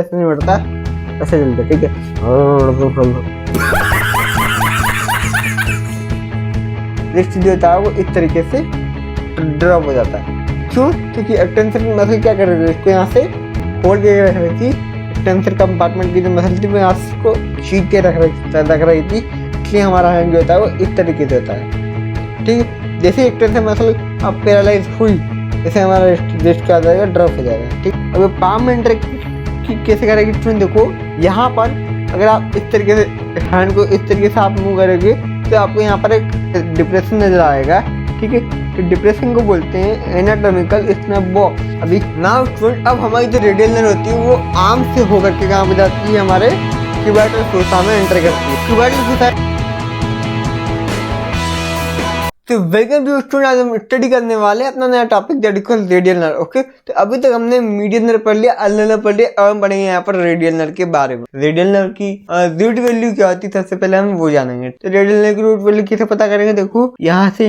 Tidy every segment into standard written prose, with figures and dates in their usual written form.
ऐसे नहीं बढ़ता, ऐसे चलता, ठीक है। नेक्स्ट जो होता है वो इस तरीके से ड्रॉप हो जाता है। क्यों? क्योंकि एक्सटेंशन की मसल क्या कर रही थी, इसको यहाँ से होल्ड करके रख रही थी। एक्सटेंशन कंपार्टमेंट की जो मसल थी वो यहाँ से इसको खींच के रख रही थी, इसलिए हमारा हैंड जो होता है वो इस तरीके से होता है, ठीक है। जैसे एक्सटेंशन मसल अब पैरालाइज हुई, जैसे हमारा रिस्ट क्या हो जाएगा, ड्रॉप हो जाएगा, ठीक। अब पाम में एंटर कैसे करेगी, देखो यहाँ पर अगर आप इस तरीके से हैंड को इस तरीके से आप मूव करोगे तो आपको यहाँ पर एक डिप्रेशन नजर आएगा, ठीक है। तो डिप्रेशन को बोलते हैं एनाटॉमिकल स्नैप बॉक्स। अभी नाउ स्टूडेंट, अब हमारी जो रेडियल नर्व होती है वो आर्म से होकर के कहाँ पे जाती है, हमारे क्यूबाइटल फोसा में एंटर करती है। Cubital fossa. तो वेलकम टू स्टूडेंट, आज हम स्टडी करने वाले हैं अपना नया topic that is called radial nerve. Okay, तो अभी तक हमने मीडियन नर्व पढ़ लिया, अल्नर नर्व पढ़ लिया, अब हम पढ़ेंगे यहाँ पर रेडियल नर्व के बारे में। रेडियल नर्व की रूट वैल्यू क्या होती है सबसे पहले हम वो जानेंगे। तो रेडियल नर्व की रूट वैल्यू कैसे पता करेंगे, देखो यहाँ से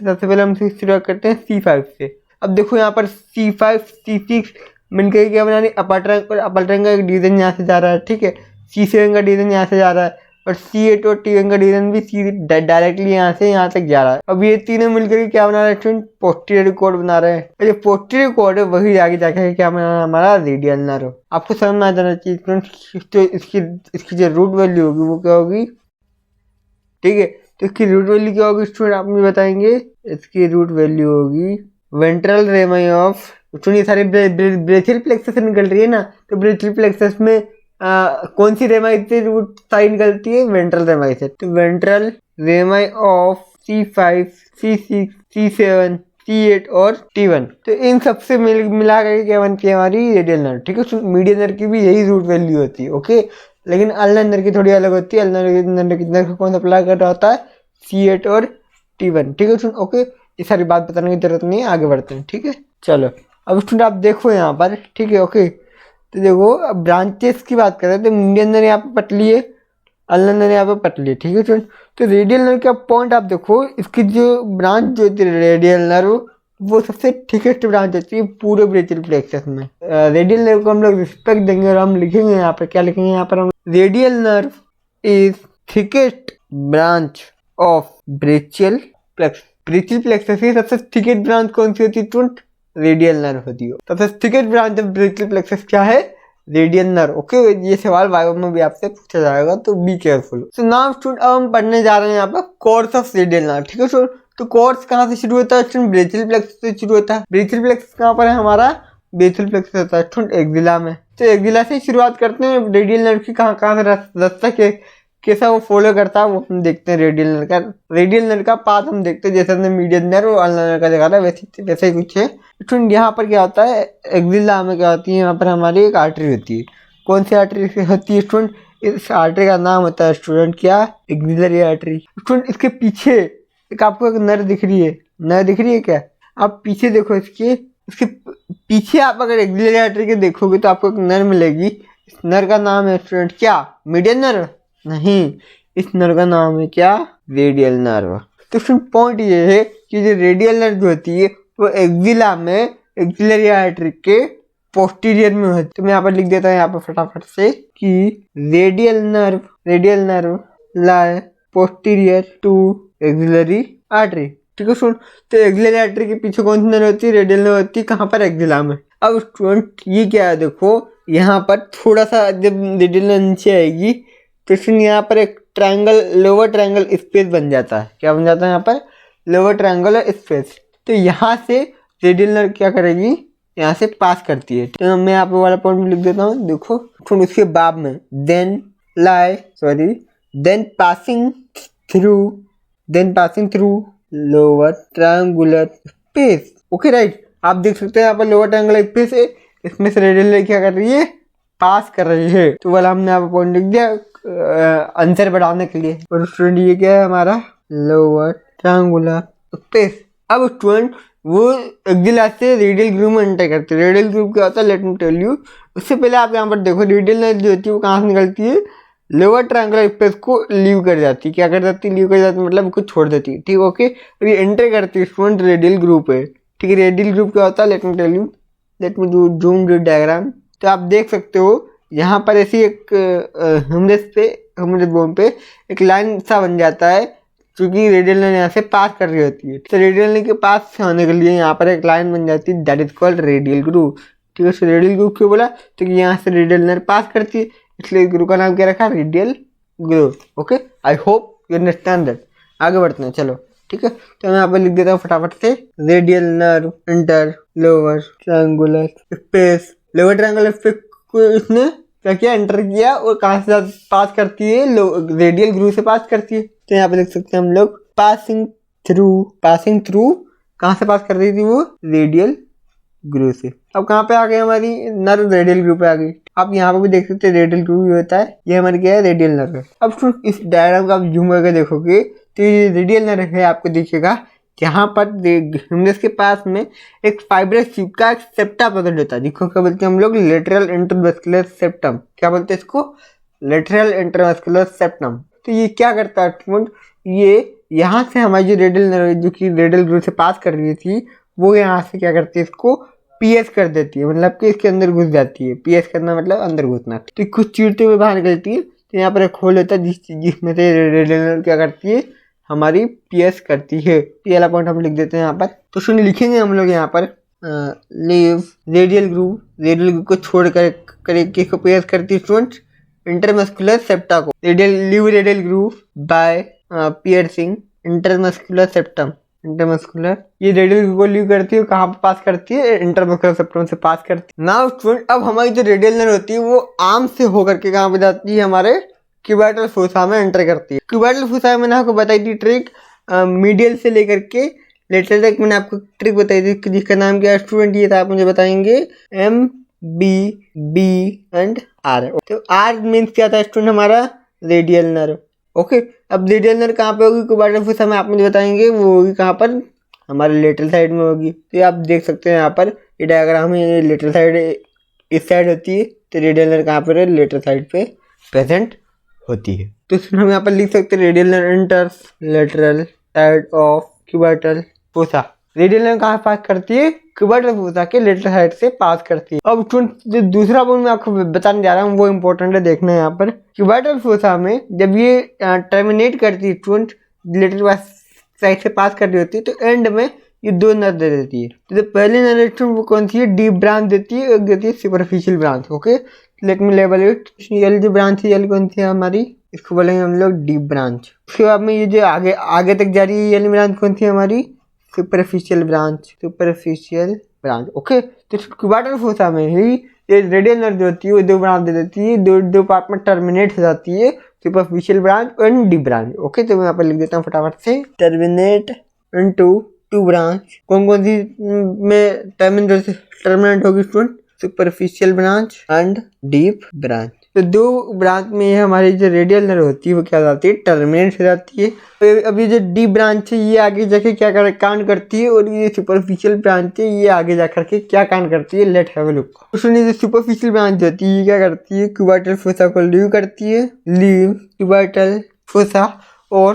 सबसे पहले हम शुरुआत करते हैं C5 से। अब देखो यहाँ पर C5 C6 मिलकर क्या बना रही, अपर ट्रंक का एक डिवीजन यहाँ से जा रहा है, ठीक है। C7 का डिवीजन यहाँ से जा रहा है और C8 और T1 का डिवीजन भी डायरेक्टली यहाँ से यहाँ तक जा रहा है। अब ये तीनों मिलकर क्या बना रहे हैं स्टूडेंट, पोस्टीरियर कॉर्ड बना रहे हैं। ये पोस्टीरियर कॉर्ड है वही आगे जाके क्या बना रहा है, हमारा रेडियल नर्व। आपको समझ में आ जाना चाहिए स्टूडेंट, तो इसकी जो रूट वैल्यू होगी वो क्या होगी, ठीक है। तो इसकी रूट वैल्यू क्या होगी स्टूडेंट, आप मुझे बताएंगे। इसकी रूट वैल्यू होगी वेंट्रल रेमाई ऑफ, ये सारे ब्रेचियल प्लेक्सस से निकल रही है ना, तो ब्रेचियल प्लेक्सस में कौन सी रेमाई से रूट साइड निकलती है, वेंट्रल रेमाई से। तो ventral रेमाई of C5 C6 C7 C8 और T1, तो इन सबसे मिला करके क्या बनती है हमारी रेडियल नर्व, ठीक है। मीडियन नर्व की भी यही रूट वैल्यू होती है, ओके। लेकिन अल्नर नर्व की थोड़ी अलग होती है। अल्नर नर्व कौन सा अप्लाई कर रहा होता है, C8 और T1, ठीक है। ओके, ये सारी बात बताने की जरूरत नहीं है, आगे बढ़ते हैं, ठीक है। चलो अब स्टूडेंट आप देखो यहाँ पर, ठीक है, ओके। तो देखो अब ब्रांचेस की बात करें तो मीडियन नर्व यहाँ पे पतली है, अल्नर नर्व यहाँ पे पतली है, ठीक है स्टूडेंट। तो रेडियल नर्व का पॉइंट आप देखो, इसकी जो ब्रांच जो होती है रेडियल नर्व वो सबसे थिकेस्ट ब्रांच होती है पूरे ब्रेचियल प्लेक्सस में। रेडियल नर्व को हम लोग रिस्पेक्ट देंगे और हम लिखेंगे यहाँ पर, क्या लिखेंगे यहाँ पर हम, radial nerve is thickest branch of brachial plexus. Brachial plexus की सबसे थिकेस्ट ब्रांच कौन सी होती है स्टूडेंट, रेडियल नर्व होती है। सबसे thickest branch of brachial plexus क्या है, रेडियल नर्व, ओके। ये सवाल वाइवा में भी आपसे पूछा जाएगा, तो be careful. So now student अब हम पढ़ने जा रहे हैं यहाँ पर कोर्स ऑफ रेडियल नर्व, ठीक है स्टूडेंट। तो कोर्स कहाँ से शुरू होता है स्टूडेंट, ब्रेचियल प्लेक्सस से शुरू होता है। ब्रेचियल प्लेक्सस कहाँ पर है हमारा, ब्रेचियल प्लेक्सस होता है स्टूडेंट एक्जिला में। तो एक्जिला से शुरुआत करते हैं। रेडियल नर्व की कहाँ से रास्ता कैसा वो फॉलो करता है वो हम देखते हैं। रेडियल नर्व का पाथ हम देखते हैं, जैसे हमने मीडियन नर्व और अल्नर नर्व का देखा था वैसे ही कुछ है स्टूडेंट। यहाँ पर क्या होता है, एक्जिला में क्या होती है, यहाँ पर हमारी एक आर्टरी होती है। कौन सी आर्टरी होती है स्टूडेंट, इस आर्टरी का नाम होता है स्टूडेंट क्या, एक्जिलरी आर्टरी। स्टूडेंट इसके पीछे एक आपको एक नर्व दिख रही है, क्या, आप पीछे देखो इसके पीछे आप अगर एक्जिलरी आर्टरी के देखोगे तो आपको एक नर्व मिलेगी। इस नर्व का नाम है स्टूडेंट क्या, मीडियन नर्व नहीं, इस नर्व का नाम है क्या, रेडियल नर्व। तो स्टूडेंट पॉइंट ये है कि जो रेडियल नर्व जो होती है वो एक्जिला में एक्जिलरी आर्टरी के पोस्टीरियर में होती है। तो मैं यहाँ पर लिख देता हूँ यहाँ पर फटाफट से कि radial nerve lie posterior to axillary artery, ठीक है स्टूडेंट। तो एक्जिलरी आर्टरी के पीछे कौन सी नर्व होती है, रेडियल नर्व होती है, कहाँ पर, एक्जिला में। अब स्टूडेंट ये क्या है, देखो यहाँ पर थोड़ा सा जब रेडियल नर्व नीचे आएगी तो यहाँ पर एक लोअर ट्रायंगल स्पेस बन जाता है। क्या बन जाता है यहाँ पर, लोअर ट्रायंगल स्पेस। तो यहाँ से रेडियल नर्व क्या करेगी, यहाँ से पास करती है। तो मैं यहाँ पे वाला पॉइंट लिख देता हूँ, देखो थोड़ा उसके बाद में then passing through lower triangular space, okay right. आप देख सकते हैं यहाँ पर लोअर ट्रायंगुलर स्पेस है, इसमें से रेडियल नर्व क्या कर रही है, पास कर रही है। तो वाला हमने यहाँ पर पॉइंट लिख दिया आंसर बढ़ाने के लिए। और स्टूडेंट ये क्या है हमारा, लोअर ट्रायंगुलर स्पेस। अब स्टूडेंट वो एक्जिला से रेडियल ग्रुप में एंटर करते हैं। रेडियल ग्रुप क्या होता है, लेट मी टेल यू। उससे पहले आप यहाँ पर देखो, रेडियल नर्व जो होती है वो कहाँ से निकलती है, लोअर ट्रायंगुलर स्पेस को लीव कर जाती है। क्या कर जाती है, लीव कर जाती है मतलब कुछ छोड़ देती है, ठीक, ओके। और ये एंटर करती है स्टूडेंट रेडियल ग्रुप है, ठीक है। रेडियल ग्रुप क्या होता है, let me tell you, let me do zoom diagram. तो आप देख सकते हो यहाँ पर ऐसी एक ह्यूमरस बोन पे एक लाइन सा बन जाता है, क्योंकि रेडियल नर्व यहाँ से पास कर रही होती है। तो रेडियल नर्व के पास से होने के लिए यहाँ पर एक लाइन बन जाती है, that is called radial groove. ठीक है, तो रेडियल ग्रूव क्यों बोला, तो कि यहाँ से रेडियल नर्व पास करती है, इसलिए ग्रूव का नाम क्या रखा, radial groove. Okay, I hope you understand that. आगे बढ़ते हैं, चलो ठीक है। तो मैं यहाँ पर लिख देता हूँ फटाफट से, radial nerve inter lower triangular space. Lower triangular space को इसने क्या किया, एंटर किया, और कहाँ से पास करती है, रेडियल ग्रूव से पास करती है। तो यहाँ पे लिख सकते हैं हम लोग पासिंग थ्रू कहाँ से पास कर रही थी वो, रेडियल ग्रूव से। अब कहाँ पे आ गई हमारी नर्व, रेडियल ग्रूव पे आ गई। आप यहाँ पे भी देख सकते हैं रेडियल ग्रूव होता है, ये हमारी क्या है, रेडियल नर्व है। अब इस डायग्राम को आप जूम करके देखोगे तो ये रेडियल नर्व है, आपको दिखेगा यहाँ पर ह्यूमरस के पास में एक फाइब्रस ट्यूब का एक सेप्टा प्रेजेंट होता है, जिसको क्या बोलते हैं हम लोग, लेटरल इंटरमस्कुलर सेप्टम। क्या बोलते हैं इसको, लेटरल इंटरमस्कुलर सेप्टम। तो ये क्या करता है, ये यहाँ से हमारी जो रेडियल नर्व जो कि रेडियल ग्रूव से पास कर रही थी, वो यहाँ से क्या करती है, इसको पीएस कर देती है, मतलब कि इसके अंदर घुस जाती है। पीएस करना मतलब अंदर घुसना। तो कुछ चीरते हुए बाहर निकलती है, तो यहाँ पर एक होल होता है जिसमें से रेडियल नर्व क्या करती है, हमारी पीएस करती है। ये वाला पॉइंट हम लिख देते हैं यहाँ पर। तो सुन लिखेंगे हम लोग यहाँ पर, लीव रेडियल ग्रूव को छोड़ कर किसको पीएस करती है स्टूडेंट्स, इंटरमस्कुलर सेप्टा को। Leave radial groove by piercing intermuscular septum. Intermuscular, ये रेडियल ग्रूव को लीव करती है, कहाँ पे पास करती है, इंटरमस्कुलर सेप्टम से पास करती है। नाउ स्टूडेंट, अब हमारी जो रेडियल नर्व होती है वो आर्म से होकर के कहाँ पे जाती है, हमारे क्यूबाइटल फोसा में एंटर करती है। क्यूबाइटल फोसा मैंने आपको बताई थी ट्रिक, मीडियल से लेकर के लेटरल तक मैंने आपको ट्रिक बताई थी, जिसका नाम क्या है स्टूडेंट, ये था, आप मुझे बताएंगे, MBB एंड R। तो R मीन्स क्या था स्टूडेंट, हमारा रेडियल नर्व। ओके, अब रेडियल नर्व कहाँ पे होगी, क्यूबाइटल फोसा में, आप मुझे बताएंगे वो होगी कहाँ पर, हमारे लेटरल साइड में होगी। तो आप देख सकते हैं यहाँ पर ये डायग्राम है, ये लेटरल साइड इस साइड होती है, तो रेडियल नर्व कहाँ पर है, लेटरल साइड पे प्रेजेंट होती है। तो हम यहाँ पर लिख सकते हैं radial nerve enters lateral side of cubital fossa. Radial nerve कहाँ पास करती है, क्यूबाइटल फोसा के लेटरल साइड से पास करती है। अब जो दूसरा पॉइंट मैं आपको बताने जा रहा हूँ वो इंपॉर्टेंट है, देखना है यहाँ पर। क्यूबाइटल फोसा में जब ये टर्मिनेट करती है स्टूडेंट, लेटरल साइड से पास कर रही होती है, तो एंड में ये दो नर्व दे देती है। तो पहली नर्व वो कौन सी है, डीप ब्रांच देती है, एक देती है superficial branch. Okay, late me label it. ये जो ब्रांच है, ये कौन सी है हमारी, इसको बोलेंगे हम लोग डीप ब्रांच। उसके बाद में ये जो आगे तक जा रही है ये ब्रांच कौन सी है हमारी, सुपरफिशियल ब्रांच। ओके, तो क्यूबाइटल फोसा में ही ये रेडियल नर्व जो होती है वो दो ब्रांच दे देती है, दो पार्ट में टर्मिनेट हो जाती है, सुपरफिशियल ब्रांच और डीप ब्रांच। ओके, तो मैं यहाँ पर लिख देता हूँ फटाफट से, टर्मिनेट इनटू टू ब्रांच। कौन सी में टर्मिनेट होगी student, superficial branch and deep branch. तो दो ब्रांच में हमारी जो रेडियल नर्व होती है वो क्या जाती है, टर्मिनेट हो जाती है। तो अब ये जो डीप ब्रांच है ये आगे जाके क्या कांड करती है, और ये सुपरफिशियल ब्रांच है ये आगे जाकर के क्या कांड करती है, लेट हैव अ लुक। तो सुनिए, जो सुपरफिशियल ब्रांच होती है ये क्या करती है, क्यूबाइटल फोसा को लीव करती है, लीव क्यूबाइटल फोसा, और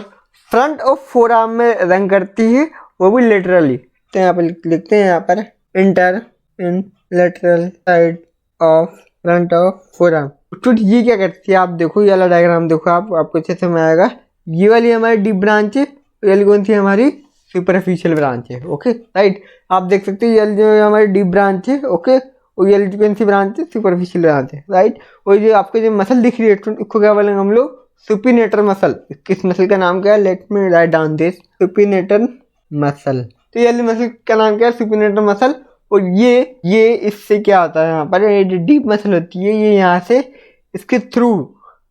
फ्रंट ऑफ फोरआर्म में रन करती है, वो भी लेटरली। तो यहाँ पर लिखते हैं यहाँ पर, inter in lateral side of front of forearm. तो ये क्या करती है, आप देखो ये वाला डायग्राम देखो, आपको अच्छे से समझ आएगा। ये वाली हमारी डीप ब्रांच है, ये वाली कौन सी हमारी सुपरफिशियल ब्रांच है। ओके राइट, आप देख सकते हैं ये जो हमारी डीप ब्रांच है, ओके, और ये वाली कौन सी ब्रांच है, सुपरफिशियल ब्रांच है, राइट। और जो आपको जो मसल दिख रही है उसको क्या बोलेंगे हम लोग, सुपिनेटर मसल। किस मसल का नाम क्या है, let me write down this, supinator muscle. तो ये वाली मसल का नाम क्या है, सुपिनेटर मसल। और ये इससे क्या होता है, यहाँ पर ये जो डीप मसल होती है ये यहाँ से इसके थ्रू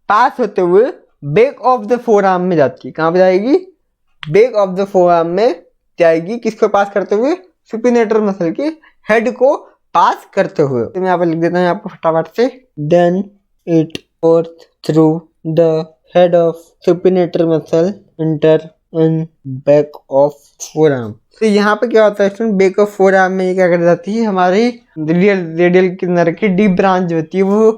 पास होते हुए बैक ऑफ द फोरआर्म में जाती है। कहाँ पे जाएगी, बैक ऑफ द फोरआर्म में जाएगी, किसको पास करते हुए, सुपिनेटर मसल के हेड को पास करते हुए। तो मैं यहाँ पर लिख देता हूँ यहाँ पर फटाफट से, then it forth through the head of supinator muscle enter in back of forearm. तो यहाँ पे क्या होता है, बैक ऑफ फोरआर्म में ये क्या कर जाती है, हमारी रेडियल की नर्व की डीप ब्रांच जो होती है वो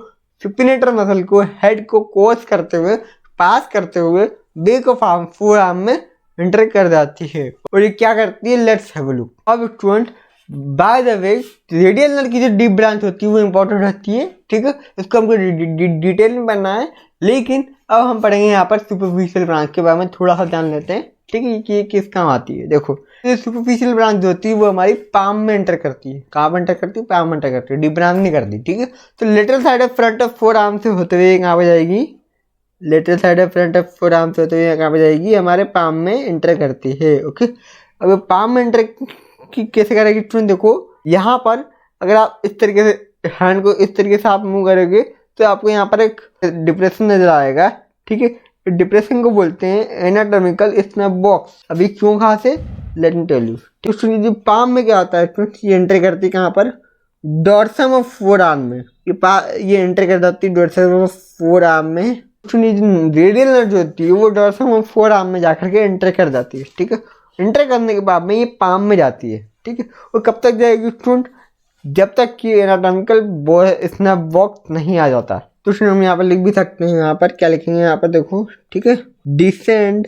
सुपिनेटर मसल को हेड को क्रॉस करते हुए पास करते हुए बैक ऑफ फोरआर्म में एंटर कर जाती है। और ये क्या करती है, लेट्स हैव अ लुक। अब student by the way radial nerve की जो डीप ब्रांच होती है वो इंपॉर्टेंट रहती है, ठीक है, इसको हमको डिटेल में पढ़ना है। लेकिन अब हम पढ़ेंगे यहाँ पर सुपरफिशियल ब्रांच के बारे में थोड़ा सा जान लेते हैं, ठीक है, कि ये किस काम आती है। देखो ये सुपरफिशियल ब्रांच जो होती है वो हमारी पाम में एंटर करती है। कहाँ पर एंटर करती है? पाम में एंटर करती है, डीप ब्रांच नहीं करती, ठीक है। तो lateral side of front of four arm से होते हुए कहाँ पे जाएगी? Lateral side of front of four arm से होते हुए कहाँ पे जाएगी? हमारे पाम में एंटर करती है, ओके। अब पाम में एंटर की कैसे करेगी स्टूडेंट? देखो यहाँ पर अगर आप इस तरीके से हैंड को इस तरीके से आप मूव करोगे तो आपको यहाँ पर एक डिप्रेशन नजर आएगा, ठीक है। डिप्रेशन को बोलते हैं एनाटॉमिकल स्नैप बॉक्स। अभी क्यों, कहाँ से? Let me tell you. तो जो पाम में क्या होता है, ये एंटर करती है कहाँ पर? डॉर्सम ऑफ फोर आर्म में। ये एंटर कर जाती है डॉर्सम ऑफ फोर आर्म में। रेडियल नर्व जो होती है वो डॉर्सम ऑफ फोर आर्म में जाकर के एंटर कर जाती है, ठीक है। एंटर करने के बाद में ये पाम में जाती है, ठीक है। और कब तक जाएगी स्टूडेंट? जब तक कि एनाटॉमिकल स्नैप बॉक्स नहीं आ जाता। तो हम यहाँ पर लिख भी सकते हैं, यहाँ पर क्या लिखेंगे? यहाँ पर देखो, ठीक है, descend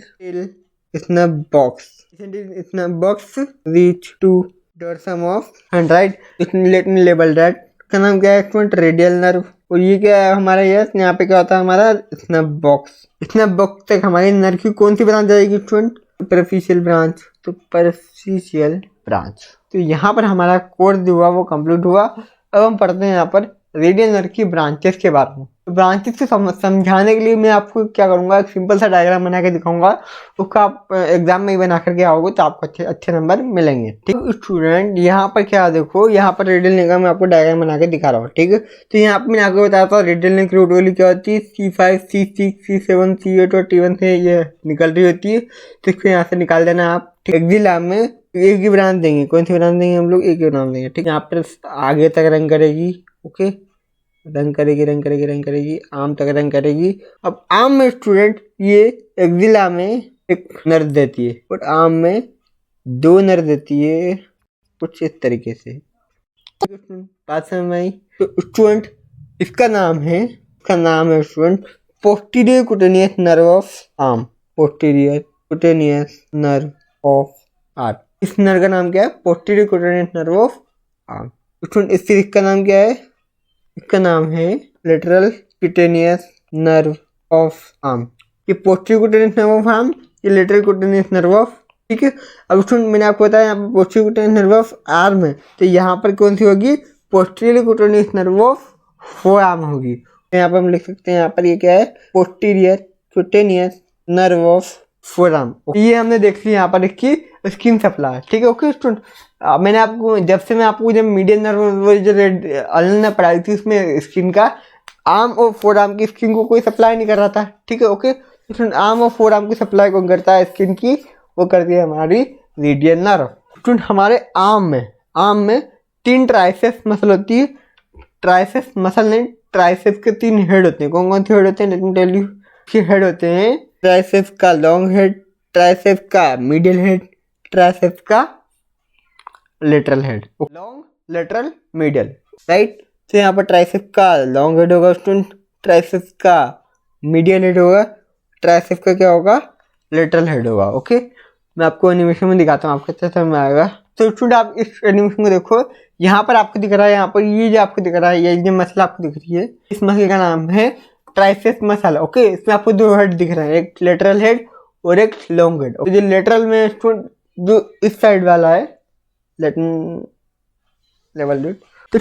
snuff box, snuff box reach to dorsum of hand, right. Let me label that. का नाम क्या है स्टूडेंट? Radial nerve. और ये क्या है हमारा? यस, यहाँ पे क्या होता है हमारा? Snap box. स्नैप बॉक्स तक हमारी नर्व की कौन सी ब्रांच जाएगी student? Superficial branch. Superficial branch. तो यहाँ पर हमारा कोर्स जो हुआ वो कंप्लीट हुआ। अब हम पढ़ते हैं यहाँ पर रेडियल नर्व की ब्रांचेस के बारे में। तो ब्रांचेस को समझाने के लिए मैं आपको क्या करूँगा, एक सिंपल सा डायग्राम बना के दिखाऊंगा। उसका आप एग्जाम में ही बना करके आओगे तो आपको अच्छे नंबर मिलेंगे, ठीक है स्टूडेंट। यहाँ पर क्या देखो, यहाँ पर रेडियल नर्व का मैं आपको डायग्राम बना के दिखा रहा हूँ, ठीक है। तो यहाँ पर मैंने आपको बताया था रेडियल नर्व की रूट वैल्यू क्या होती है? C5, C6, C7, C8 और T1 से ये निकल रही होती है। तो इसको यहाँ से निकाल देना आप। एक्जिला में एक ही ब्रांच देंगे। कौन सी ब्रांच देंगे? हम लोग एक ही ब्रांच देंगे, ठीक है। यहाँ पर आगे तक रंग करेगी, ओके, रंग करेगी, रंग करेगी, रंग करेगी, आम तक रंग करेगी। अब आम में स्टूडेंट ये एक्जिला में एक नर्व देती है और आम में दो नर्व देती है, कुछ इस तरीके से। बात समझ में आई? तो स्टूडेंट इसका नाम है student posterior cutaneous nerve of arm. Posterior cutaneous nerve of arm. इस नर्व का नाम क्या है? Posterior cutaneous nerve of arm. Student इसका नाम क्या है? इसका नाम है lateral cutaneous nerve of arm. ये posterior cutaneous nerve of arm, ये लेटरल क्यूटेनियस नर्व ऑफ, ठीक है। अब स्टूडेंट मैंने आपको बताया यहाँ पर posterior cutaneous nerve of arm है, तो यहाँ पर कौन सी होगी? Posterior cutaneous nerve of four arm होगी। तो यहाँ पर हम लिख सकते हैं, यहाँ पर ये क्या है? Posterior cutaneous nerve of four arm. ये हमने देख लिया यहाँ पर इसकी स्किन सप्लाई, ठीक है, ओके स्टूडेंट। मैंने आपको जब मीडियन नर्व जो अलन ने पढ़ाई थी उसमें स्किन का आर्म और फोर आर्म की स्किन को कोई सप्लाई नहीं कर रहा था, ठीक है, ओके स्टूडेंट। आर्म और फोर आर्म की सप्लाई कौन करता है स्किन की? वो करती है हमारी रेडियल नर्व। स्टूडेंट हमारे आर्म में तीन ट्राइसेप्स मसल होती है। ट्राइसेप्स मसल नहीं, ट्राइसेप्स के तीन हेड होते हैं। कौन कौन से हेड होते हैं? Let me tell you. के हेड होते हैं ट्राइसेप्स का लॉन्ग हेड, ट्राइसेप्स का मीडियल हेड, ट्राइसेप्स का lateral head. Long, lateral, medial, right. तो यहाँ पर ट्राइसेप्स का लॉन्ग हेड होगा स्टूडेंट, ट्राइसेप्स का मीडियल हेड होगा, ट्राइसेप्स का क्या होगा? लेटरल हेड होगा, ओके। मैं आपको एनिमेशन में दिखाता हूँ, आपको अच्छे समझ में आएगा। तो स्टूडेंट आप इस एनिमेशन को देखो, यहाँ पर आपको दिख रहा है, यहाँ पर ये जो आपको दिख रहा है, ये मसल आपको दिख रही है, इस मसल का नाम है ट्राइसेप्स मसल, ओके। इसमें आपको दो हेड दिख रहे हैं, एक लेटरल हेड और एक लॉन्ग हेड। तो जो लेटरल में स्टूडेंट जो इस साइड वाला है, लेवल इट, तो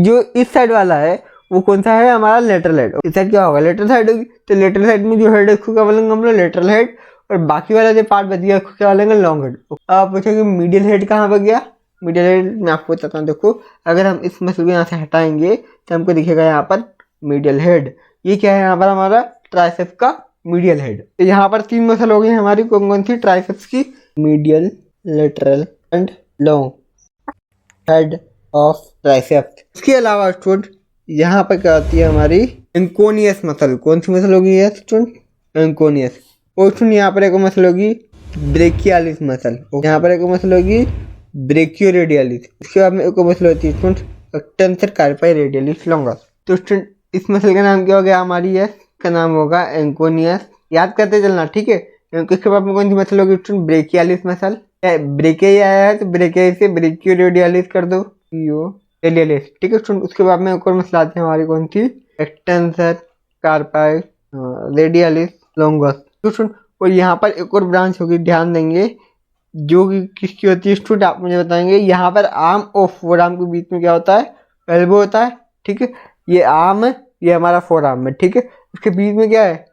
जो इस साइड वाला है वो कौन सा है? हमारा लेटरल हेड। इस साइड क्या होगा? लेटरल साइड होगी। तो लेटरल साइड में जो हेड है उसको क्या बोलेंगे हम लोग? Lateral head. और बाकी वाला जो पार्ट बच गया उसको क्या बोलेंगे? Long head. आप पूछोगे मीडियल हेड कहाँ पर गया? मीडियल हेड मैं आपको बताता हूँ। देखो अगर हम इस मसल को यहाँ से हटाएंगे तो हमको दिखेगा यहाँ पर मीडियल हेड। ये क्या है? यहाँ पर हमारा ट्राइसेप्स का मीडियल हेड। तो यहाँ पर तीन मसल हो गई हमारी, कौन कौन सी? ट्राइसेप्स की, medial, lateral and long head of triceps. इसके अलावा स्टूडेंट यहाँ पर क्या आती है हमारी? एंकोनियस मसल। कौन सी मसल होगी ये स्टूडेंट? एंकोनियस। और स्टूडेंट यहाँ पर एक मसल होगी ब्रेकियालिस मसल, यहाँ पर एक मसल होगी ब्रेकियोरेडियलिस। उसके बाद में एक मसल होती है स्टूडेंट एक्सटेंसर कार्पाई रेडियलिस लॉन्गस। तो स्टूडेंट इस मसल का नाम क्या हो गया हमारी? यस का नाम होगा एंकोनियस। याद करते चलना, ठीक है। इसके बाद में कौन सी मसल होगी स्टूडेंट? Brachialis muscle. ब्रेकियाई आया है तो ब्रेकियाई से ब्रेकियोरेडियलिस कर दो, रेडियलिस। ठीक है स्टूडेंट, उसके बाद में एक और मसला आती है हमारी कौन सी, एक्सटेंसर कार्पाई रेडियलिस लॉन्गस। तो स्टूडेंट और यहाँ पर एक और ब्रांच होगी, ध्यान देंगे, जो कि किसकी होती है स्टूडेंट, आप मुझे बताएंगे। यहाँ पर आर्म और फोर आर्म के बीच में क्या होता है, एल्बो होता है। ठीक है, ये आर्म है, ये हमारा फोर आर्म है। ठीक है, इसके बीच में क्या है,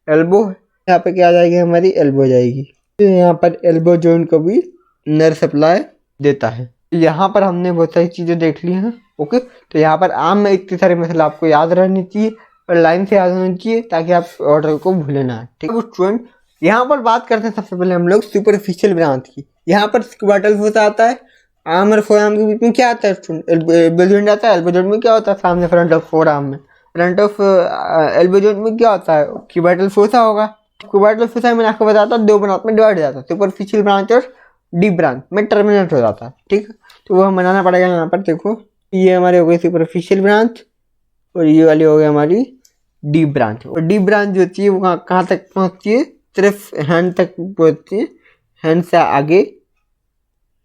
एल्बो है। यहाँ पे क्या आ जाएगी, हमारी एल्बो जाएगी। तो यहाँ पर एल्बो जॉइंट को भी नर्व सप्लाई देता है। यहाँ पर हमने बहुत सारी चीज़ें देख ली हैं। ओके, तो यहाँ पर आर्म में इतने सारे मसले आपको याद रहनी चाहिए और लाइन से याद होनी चाहिए, ताकि आप ऑर्डर को भूले ना। ठीक है स्टूडेंट, यहाँ पर बात करते हैं सबसे पहले हम लोग सुपरफिशियल ब्रांच की। यहाँ पर स्क्वाटल फोर्स आता है, आर्म और फोर आर्म के बीच में क्या आता है स्टूडेंट, एल्बो जॉइंट आता है। एल्बो जॉइंट में क्या होता है, सामने फ्रंट ऑफ फोर आर्म में, फ्रंट ऑफ एल्बो जॉइंट में क्या होता है, क्यूबाइटल फोर्सा होगा। क्यूबाइटल फोर्सा मैंने आपको बताया था दो ब्रांच में डिवाइड हो जाता है, सुपरफिशियल ब्रांच और डीप ब्रांच में टर्मिनेट हो जाता है। ठीक है, तो वो हम बनाना पड़ेगा। यहाँ पर देखो, ये हमारे हो गई सुपरफिशियल ब्रांच और ये वाली हो गई हमारी डीप ब्रांच। और डीप ब्रांच जो होती है वो कहाँ तक पहुँचती है, सिर्फ हैंड तक पहुँचती है, हैंड से आगे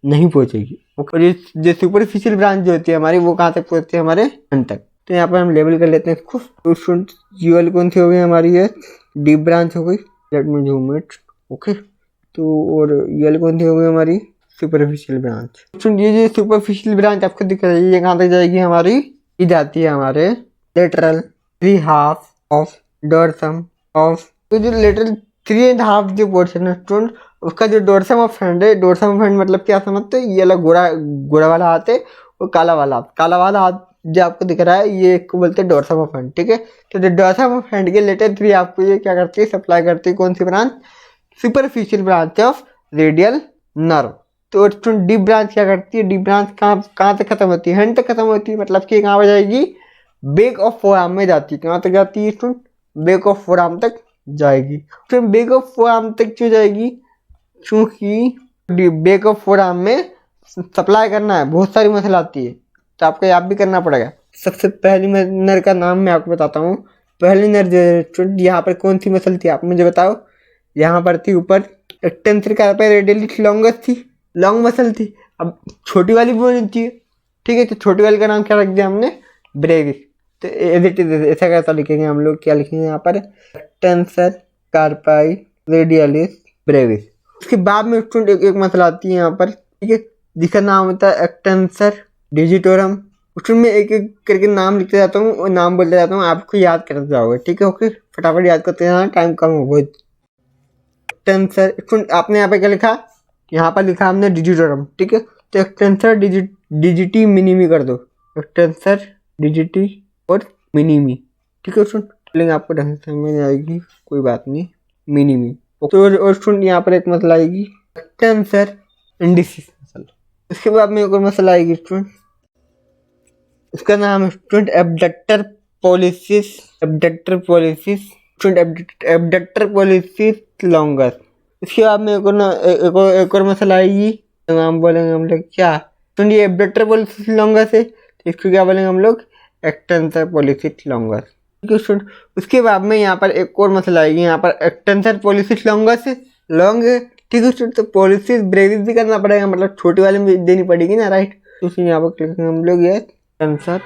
नहीं पहुँचेगी। और ये जो सुपरफिशियल ब्रांच जो होती है हमारी, वो कहाँ तक पहुँचती है, हमारे हैंड तक। तो यहाँ पर हम लेबल कर लेते हैं इसको। तो स्टूडेंट ये वाली कौन सी हो गई हमारी, है डीप ब्रांच हो गई। Let me zoom it. Okay, तो और ये वाली कौन सी हो गई हमारी, सुपरफिशियल ब्रांच। ये जो सुपरफिशियल ब्रांच आपको दिख रही है, ये कहाँ तक जाएगी हमारी, ये जाती है हमारे लेटरल 3/2 ऑफ डोर्सम ऑफ। तो जो लेटरल 3.5 जो पोर्शन है स्टूडेंट, उसका जो डोर्सम ऑफ हैंड है, डोर्सम ऑफ हैंड मतलब क्या समझते हैं, ये वाला गोरा वाला हाथ है और काला वाला हाथ। काला वाला हाथ जो आपको दिख रहा है, ये को बोलते हैं डोर्सम ऑफ हैंड। ठीक है, तो जो डोर्सम ऑफ हैंड के लेटर 3 आपको ये क्या करती है, सप्लाई करती है कौन सी branch, superficial branch of radial nerve. तो डीप ब्रांच क्या करती है, डीप ब्रांच कहाँ तक खत्म होती है, हैंड तक खत्म होती है, मतलब कि कहाँ पर जाएगी, बेक ऑफ फोर आर्म में जाती है। कहाँ तक जाती है student, back of forearm तक जाएगी। तो बेक ऑफ फोर आर्म तक क्यों जाएगी, क्योंकि बेक ऑफ फोर आर्म में सप्लाई करना है, बहुत सारी मसल आती है, तो आपको याद भी करना पड़ेगा। सबसे पहली नर का नाम मैं आपको बताता हूँ। पहली नर जो यहाँ पर कौन सी मसल थी, आप मुझे बताओ। यहाँ पर थी ऊपर एक्सटेंसर कार्पाई रेडियलिस लॉन्गस थी, लॉन्ग मसल थी। अब छोटी वाली भी होनी चाहिए। ठीक है, तो छोटी वाली का नाम क्या रख दिया हमने, ब्रेविस। तो ऐसा कैसा लिखेंगे हम लोग, क्या लिखेंगे यहाँ पर, एक्सटेंसर कार्पाई रेडियलिस ब्रेविस। उसके बाद में स्टूडेंट एक मसल आती है यहाँ पर, ठीक है, जिसका नाम होता है एक्सटेंसर डिजिटोरम। उसमें मैं एक एक करके नाम लिखते जाता हूँ और नाम बोलते जाता हूँ, आपको याद करते जाओगे। ठीक है, ओके, फटाफट याद करते जाना, टाइम कम हो बहुत। एक्सटेंसर स्टूडेंट आपने यहाँ पे क्या लिखा, यहाँ पर लिखा हमने डिजिटोरम। ठीक है, तो एक्सटेंसर डिजिटी मिनिमी कर दो, एक्सटेंसर डिजिटी और मिनिमी। ठीक है स्टूडेंट, लेकिन आपको ढंग से समझ में आएगी, कोई बात नहीं, मिनिमी। तो और स्टूडेंट यहाँ पर एक मसला आएगी, एक्सटेंसर इंडिसिस मसल। इसके बाद में एक और मसला आएगी स्टूडेंट, इसका नाम है student abductor pollicis. Abductor pollicis student, abductor pollicis longus. इसके बाद में एक और मसला आएगी, नाम बोलेंगे हम लोग क्या, स्टूडेंट ये एबडक्टर पॉलिसिस लॉन्गस है, तो इसको क्या बोलेंगे हम लोग, एक्सटेंसर पॉलिसिस लॉन्गस। ठीक है स्टूडेंट, उसके बाद में यहाँ पर एक और मसला आएगी, यहाँ पर एक्सटेंसर पॉलिसिस लॉन्गस है, लॉन्ग है। ठीक है स्टूडेंट, तो पॉलिसिस ब्रेविस भी करना पड़ेगा, मतलब छोटी वाली में देनी पड़ेगी ना, राइट। तो इसमें यहाँ पर लिखेंगे हम लोग ये एक्सटेंसर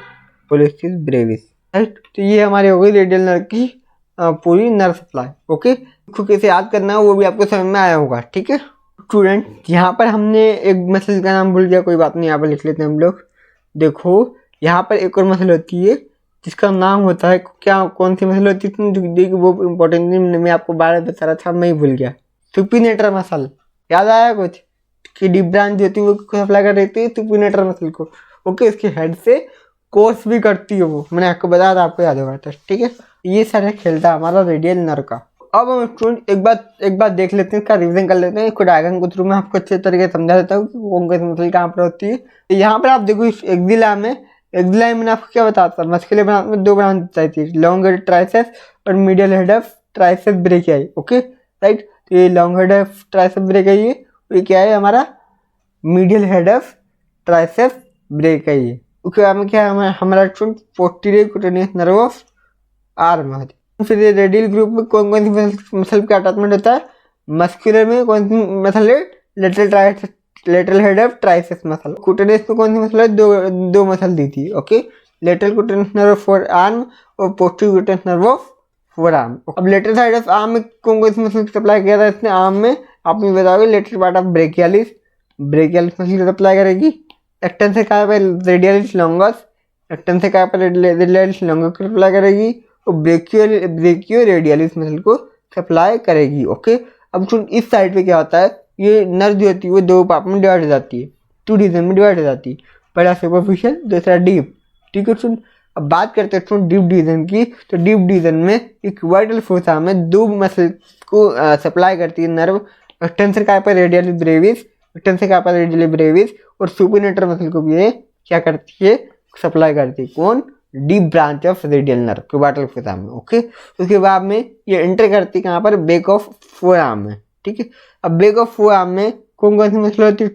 पॉलिसिस ब्रेविस, राइट। तो ये हमारी हो गई रेडियल नर्व की पूरी नर्व सप्लाई। ओके, इसको कैसे याद करना है वो भी आपको समझ में आया होगा। ठीक है स्टूडेंट, यहाँ पर हमने एक मसल का नाम भूल गया, कोई बात नहीं, यहाँ पर लिख लेते हैं हम लोग। देखो यहाँ पर एक और मसल होती है जिसका नाम होता है क्या, कौन सी मसल होती है वो इम्पोर्टेंट नहीं, मैं आपको बार बता रहा था, मैं ही भूल गया। सुपिनेटर मसल, याद आया कुछ, कि डीप ब्रांच जो होती है वो सप्लाई कर देती है सुपिनेटर मसल को। ओके, इसके हेड से कोर्स भी करती है वो, मैंने आपको बताया था, आपको याद होगा। तो ठीक है, ये सारे खेलता है हमारा रेडियल नर्व का। अब हम स्टूडेंट एक बार देख लेते हैं, इसका रिवीजन कर लेते हैं। डायग्राम के थ्रू मैं आपको अच्छे तरीके से समझा देता हूँ कि कौन सी मसल कहाँ पर होती है। तो यहाँ पर आप देखो एक्सिला में मैंने आपको क्या बताया था, मस्कुलर ब्रांच में दो ब्रांच आई थी, लॉन्ग हेड ट्राइसेप्स और medial head of triceps brachii. Okay right, तो ये long head of triceps brachii है, ये क्या है हमारा medial head of triceps brachii है। उसके बाद में क्या है हमारा student posterior cutaneous nerve of arm है। फिर रेडियल ग्रुप में कौन कौन सी मसल का अटैचमेंट होता है, मस्कुलर में कौन सी मसल है, lateral head of triceps muscle. Cutaneous में कौन सी मसल है? दो मसल दी थी। Okay, lateral cutaneous nerve of forearm और posterior cutaneous nerve of forearm. अब लेटरल साइड ऑफ आर्म में कौन सी मसल सप्लाई किया था इसने? आर्म में आप मुझे बताओगे lateral part of brachialis muscle supply करेगी। Extensor corpus radialis longus, extensor corpus radialis longus को सप्लाई करेगी और ब्रेकियो रेडियलिस मसल को सप्लाई करेगी। ओके, अब सुन इस साइड पे क्या होता है, ये नर्व जो होती है वो दो पार्ट में डिवाइड हो जाती है, 2 रीजन में डिवाइड हो जाती है। पहला सुपरफिशियल, दूसरा डीप। ठीक है सुन, अब बात करते हैं सुन डीप डिवीजन की। तो डीप डिवीजन में एक वाइटल फोसा में 2 मसल को सप्लाई करती है nerve, extensor corpus radialis brevis, extensor corpus radialis brevis, और सुपिनेटर मसल को भी ये क्या करती है? सप्लाई करती है। कौन? Deep branch of radial nerve के वाइटल फोसा में। ओके, उसके बाद में ये एंटर करती है कहाँ पर? बैक ऑफ फोरआर्म में। ठीक है, अब बैक ऑफ फोरआर्म में कौन सी मसल होती है?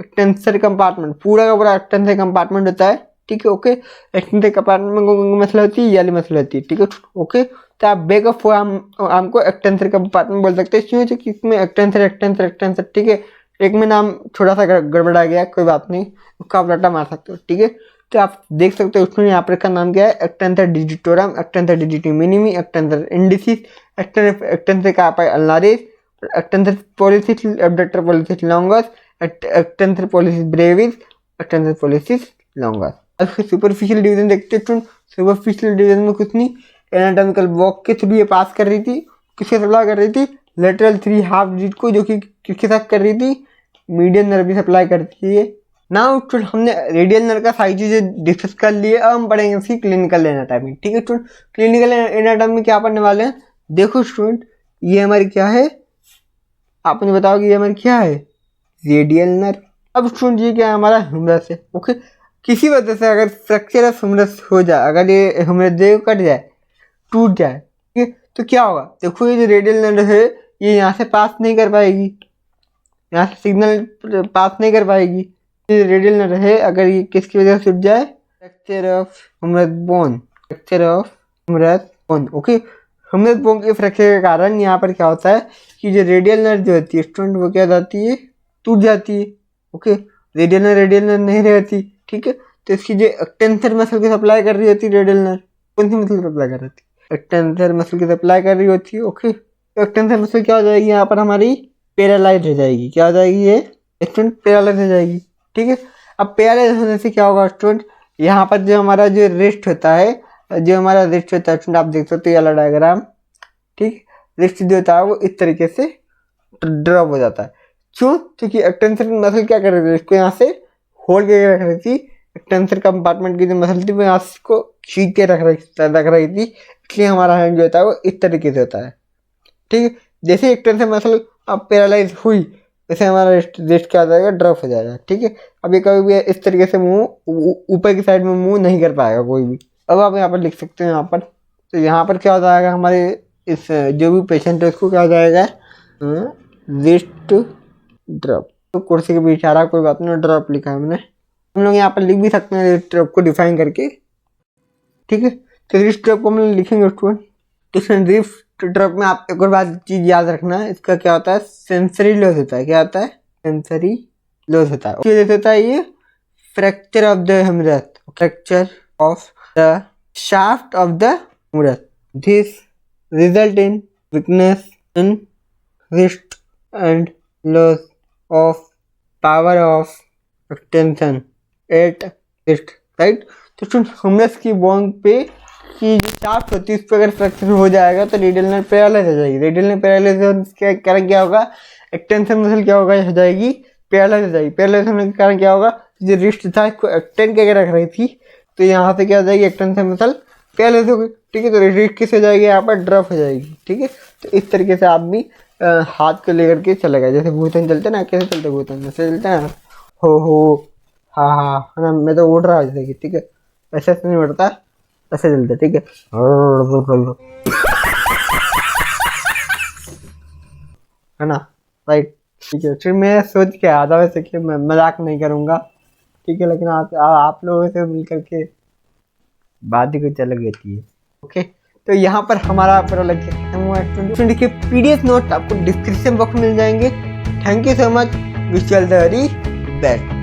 एक्सटेंसर कंपार्टमेंट, पूरा का पूरा एक्सटेंसर कंपार्टमेंट होता है। ठीक है, ओके, एक्सटेंसर कंपार्टमेंट में कौन मसल होती है? ये वाली मसल होती है। ठीक है, ओके, तो आप बैक ऑफ फोरआर्म को एक्सटेंसर कंपार्टमेंट बोल सकते हैं। क्यों? क्योंकि इसमें एक्सटेंसर। ठीक है, एक में नाम थोड़ा सा गड़बड़ा गया, कोई बात नहीं, उसका आप रट्टा मार सकते हो। ठीक है, तो आप देख सकते हो उसमें यहाँ पर का नाम क्या है? Extensor digitorum, extensor digiti minimi, extensor indicis, extensor carpus ulnaris, extensor pollicis abductor pollicis longus, extensor pollicis brevis, extensor pollicis longus. अब सुपरफिशियल डिवीजन देखते हैं। सुपरफिशियल डिवीजन में कुछ नहीं, एनाटॉमिकल वॉक के थ्रू ये पास कर रही थी। किसके सप्लाई कर रही थी? लेटरल 3 हाफ डिजिट को, जो कि किसके साथ कर रही थी? मीडियन नर्व भी सप्लाई करती है। नाउ हमने रेडियल नर्व का सारी चीजें डिस्कस कर लिए। अब हम पढ़ेंगे इसकी क्लिनिकल एनाटॉमी। ठीक है स्टूडेंट, क्लिनिकल एनाटॉमी में क्या पढ़ने वाले हैं? देखो स्टूडेंट, ये हमारी क्या है? आप मुझे बताओगे ये हमारी क्या है? Radial nerve. अब स्टूडेंट ये क्या है? हमारा ह्यूमरस है। ओके, किसी वजह से अगर फ्रैक्चर ऑफ ह्यूमरस हो जाए, अगर ये ह्यूमरस देह कट जाए, टूट जाए, ठीक है, तो क्या होगा? देखो ये जो रेडियल नर्व है ये यहाँ से पास नहीं कर पाएगी, यहाँ से सिग्नल पास नहीं कर पाएगी। ये रेडियल नर्व है, अगर ये किसकी वजह से टूट जाए? Fracture of humerus bone, fracture of humerus bone. Okay, humerus bone के फ्रैक्चर के कारण यहाँ पर क्या होता है कि जो रेडियल नर्व जो होती है स्टूडेंट, वो क्या जाती है? टूट जाती है। ओके, रेडियल नर्व नहीं रहती। ठीक है, तो इसकी जो एक्सटेंसर मसल की सप्लाई कर रही होती है रेडियल नर्व, कौन सी मसल सप्लाई कर रही होती है? एक्सटेंसर मसल की सप्लाई कर रही होती है। ओके, तो एक्सटेंसर मसल क्या हो जाएगी? यहाँ पर हमारी पैरालाइज हो जाएगी। क्या हो जाएगी? ये स्टूडेंट पैरालाइज हो जाएगी। ठीक है, अब पैरालाइज होने से क्या होगा स्टूडेंट? यहाँ पर जो हमारा जो रिस्ट होता है, स्टूडेंट आप देख सकते हो ये वाला डायग्राम। ठीक, रिस्ट जो होता है वो इस तरीके से ड्रॉप हो जाता है। क्यों? क्योंकि एक्सटेंसर मसल क्या कर रही थी? इसको यहाँ से होल्ड करके रख रही थी। एक्सटेंसर कंपार्टमेंट की जो मसल थी वो यहाँ को खींच के रख रही थी, इसलिए हमारा हैंड जो होता है वो इस तरीके से होता है। ठीक है, जैसे एक्सटेंसर मसल अब पैरालाइज हुई, वैसे हमारा रिस्ट क्या हो जाएगा? ड्रॉप हो जाएगा। ठीक है, अब ये कभी भी इस तरीके से मुंह ऊपर की साइड में मुंह नहीं कर पाएगा कोई भी। अब आप यहाँ पर लिख सकते हो यहाँ पर, तो यहाँ पर क्या हो जाएगा? हमारे इस जो भी पेशेंट है उसको क्या हो जाएगा? Wrist drop. तो कुर्सी के पीछे आ रहा, कोई बात नहीं, ड्रॉप लिखा है हमने। हम लोग यहाँ पर लिख भी सकते हैं रिस्ट ड्रॉप को डिफाइन करके। ठीक है, तो रिस्ट ड्रॉप को हम लोग लिखेंगे स्टूडेंट। तो रिस्ट ड्रॉप में आप एक और बात चीज याद रखना है, इसका क्या होता है? सेंसरी लॉस होता है। क्या होता है? सेंसरी लॉस होता है। उसकी वजह से होता है ये fracture of the humerus, fracture of the shaft of the humerus. This result in weakness in wrist and loss of power of extension at wrist. Right, तो ह्यूमरस की बोन पे की जो शाफ्ट होती है उस पर अगर फ्रैक्चर हो जाएगा तो रेडियल नर्व पैरालाइज हो जाएगी। रेडियल नर्व पैरालाइज के कारण क्या होगा? एक्सटेंशन मसल क्या होगा? हो जाएगी पैरालाइज हो जाएगी। पैरालाइज होने के कारण क्या होगा? जो रिस्ट था इसको एक्सटेंड करके रख रही थी, तो यहाँ से क्या हो जाएगी? एक्सटेंशन मसल पैरालाइज हो गई। ठीक है, तो रिस्ट किस हो जाएगी? यहाँ पर ड्रॉप हो जाएगी। ठीक है, तो इस तरीके से आप भी हाथ को लेकर के चलेगा, जैसे भूतन चलते ना, कैसे चलते भूतन? ऐसे चलते ना, हो हाँ हाँ है ना, मैं तो उड़ रहा हूँ जैसे कि। ठीक है, ऐसे नहीं उड़ता, ऐसे चलते। ठीक है, है ना, राइट। ठीक है, फिर मैं सोच के आया था वैसे कि मैं मजाक नहीं करूँगा। ठीक है, लेकिन आप लोगों से मिल करके बात ही कुछ अलग रहती है। ओके, तो यहाँ पर हमारा पूरा खत्म हुआ। देखिए PDF नोट आपको डिस्क्रिप्शन बॉक्स में मिल जाएंगे। Thank you so much. Wish you all the very best.